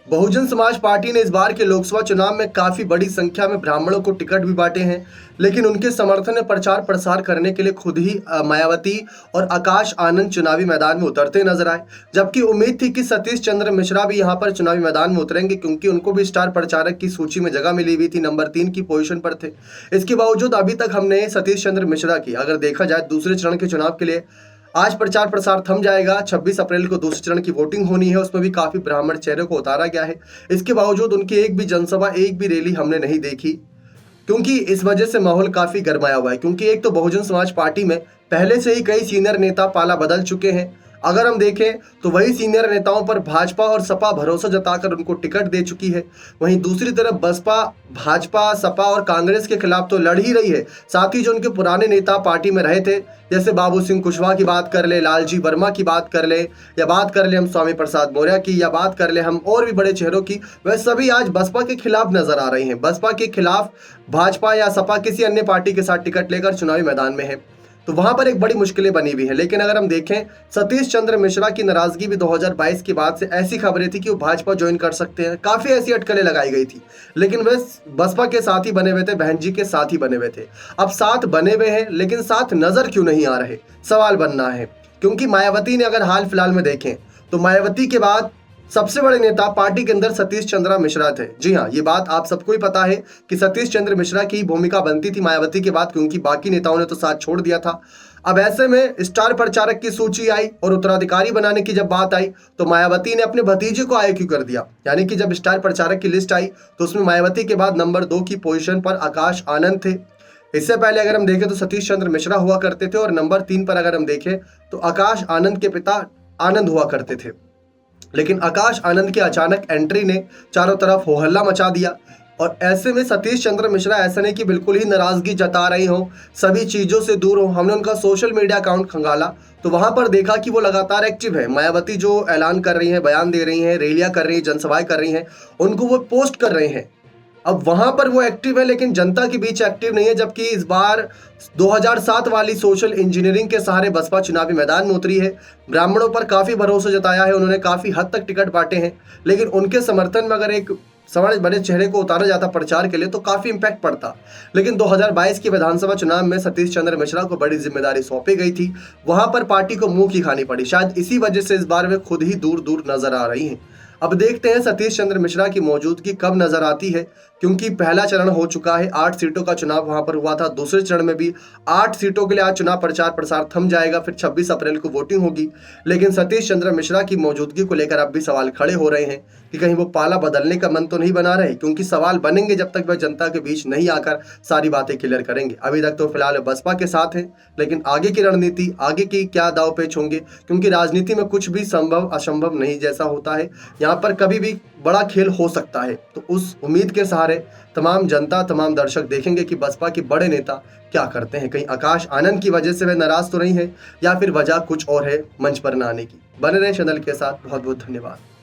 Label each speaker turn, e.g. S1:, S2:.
S1: Bahujan Samaj party ने इस बार के लोकसभा चुनाव में काफी बड़ी संख्या में ब्राह्मणों को टिकट भी बांटे हैं, लेकिन उनके समर्थन में प्रचार प्रसार करने के लिए खुद ही मायावती और आकाश आनंद चुनावी मैदान में उतरते नजर आए। जबकि उम्मीद थी कि सतीश चंद्र मिश्रा भी यहां पर चुनावी मैदान में उतरेंगे, क्योंकि उनको भी स्टार प्रचारक की सूची में जगह मिली हुई थी, नंबर 3 की पोजीशन पर थे। इसके बावजूद अभी तक हमने सतीश चंद्र मिश्रा की, अगर देखा जाए दूसरे चरण के चुनाव के लिए, आज प्रचार प्रसार थम जाएगा। 26 अप्रैल को दूसरे चरण की वोटिंग होनी है, उसमें भी काफी ब्राह्मण चेहरे को उतारा गया है। इसके बावजूद उनकी एक भी जनसभा, एक भी रैली हमने नहीं देखी, क्योंकि इस वजह से माहौल काफी गर्माया हुआ है। क्योंकि एक तो बहुजन समाज पार्टी में पहले से ही कई सीनियर नेता पाला बदल चुके हैं। अगर हम देखें तो वही सीनियर नेताओं पर भाजपा और सपा भरोसा जताकर उनको टिकट दे चुकी है। वहीं दूसरी तरफ बसपा, भाजपा, सपा और कांग्रेस के खिलाफ तो लड़ ही रही है। साथ ही जो उनके पुराने नेता पार्टी में रहे थे, जैसे बाबू सिंह कुशवाहा की बात कर ले, लालजी वर्मा की बात कर ले, या बात कर ले हम स्वामी प्रसाद मौर्य की, या बात कर ले हम और भी बड़े चेहरों की, वह सभी आज बसपा के खिलाफ नजर आ रहे हैं। बसपा के खिलाफ भाजपा या सपा किसी अन्य पार्टी के साथ टिकट लेकर चुनावी मैदान में है, तो वहां पर एक बड़ी मुश्किलें बनी हुई है। लेकिन अगर हम देखें, सतीश चंद्र मिश्रा की नाराजगी भी 2022 के बाद से ऐसी खबरें थी कि वो भाजपा ज्वाइन कर सकते हैं, काफी ऐसी अटकलें लगाई गई थी, लेकिन वे बसपा के साथ ही बने हुए थे, बहन जी के साथ ही बने हुए थे। अब साथ बने हुए हैं, लेकिन साथ नजर क्यों नहीं आ रहे, सवाल बनना है। क्योंकि मायावती ने अगर हाल फिलहाल में देखें तो मायावती के बाद सबसे बड़े नेता पार्टी के अंदर सतीश चंद्र मिश्रा थे। जी हाँ, ये बात आप सबको ही पता है कि सतीश चंद्र मिश्रा की भूमिका बनती थी मायावती के बाद, क्योंकि बाकी नेताओं ने तो साथ छोड़ दिया था। अब ऐसे में स्टार प्रचारक की सूची आई और उत्तराधिकारी बनाने की जब बात आई, तो मायावती ने अपने भतीजे को आईक्यू कर दिया। यानी कि जब स्टार प्रचारक की लिस्ट आई तो उसमें मायावती के बाद नंबर 2 की पोजीशन पर आकाश आनंद थे। इससे पहले अगर हम देखें तो सतीश चंद्र मिश्रा हुआ करते थे, और नंबर 3 पर अगर हम देखें तो आकाश आनंद के पिता आनंद हुआ करते थे। लेकिन आकाश आनंद की अचानक एंट्री ने चारों तरफ हो हल्ला मचा दिया, और ऐसे में सतीश चंद्र मिश्रा ऐसा नहीं कि बिल्कुल ही नाराजगी जता रही हो, सभी चीजों से दूर हो। हमने उनका सोशल मीडिया अकाउंट खंगाला तो वहां पर देखा कि वो लगातार एक्टिव है। मायावती जो ऐलान कर रही हैं, बयान दे रही हैं, रैलियां कर रही हैं, जनसभाएं कर रही हैं, उनको वो पोस्ट कर रहे हैं। अब वहां पर वो एक्टिव है, लेकिन जनता के बीच एक्टिव नहीं है। जबकि इस बार 2007 वाली सोशल इंजीनियरिंग के सहारे बसपा चुनावी मैदान में उतरी है, ब्राह्मणों पर काफी भरोसा जताया है, उन्होंने काफी हद तक टिकट बांटे हैं। लेकिन उनके समर्थन में अगर एक समाज बड़े चेहरे को उतारा जाता प्रचार के लिए तो काफी इंपैक्ट पड़ता। लेकिन 2022 के विधानसभा चुनाव में सतीश चंद्र मिश्रा को बड़ी जिम्मेदारी सौंपी गई थी, वहां पर पार्टी को मुंह की खानी पड़ी। शायद इसी वजह से इस बार वे खुद ही दूर दूर नजर आ रही हैं। अब देखते हैं सतीश चंद्र मिश्रा की मौजूदगी कब नजर आती है, क्योंकि पहला चरण हो चुका है, 8 सीटों का चुनाव वहां पर हुआ था। दूसरे चरण में भी 8 सीटों के लिए आज चुनाव प्रचार प्रसार थम जाएगा, फिर 26 अप्रैल को वोटिंग होगी। लेकिन सतीश चंद्र मिश्रा की मौजूदगी को लेकर अब भी सवाल खड़े हो रहे हैं कि कहीं वो पाला बदलने का मन तो नहीं बना रहे, क्योंकि सवाल बनेंगे जब तक वह जनता के बीच नहीं आकर सारी बातें क्लियर करेंगे। अभी तक तो फिलहाल बसपा के साथ हैं, लेकिन आगे की रणनीति, आगे की क्या दाव पेच होंगे, क्योंकि राजनीति में कुछ भी संभव असंभव नहीं जैसा होता है। यहाँ पर कभी भी बड़ा खेल हो सकता है, तो उस उम्मीद के सहारे तमाम जनता, तमाम दर्शक देखेंगे कि बसपा के बड़े नेता क्या करते हैं। कहीं आकाश आनंद की वजह से वे नाराज तो नहीं है, या फिर वजह कुछ और है मंच पर न आने की। बने रहे चैनल के साथ। बहुत बहुत धन्यवाद।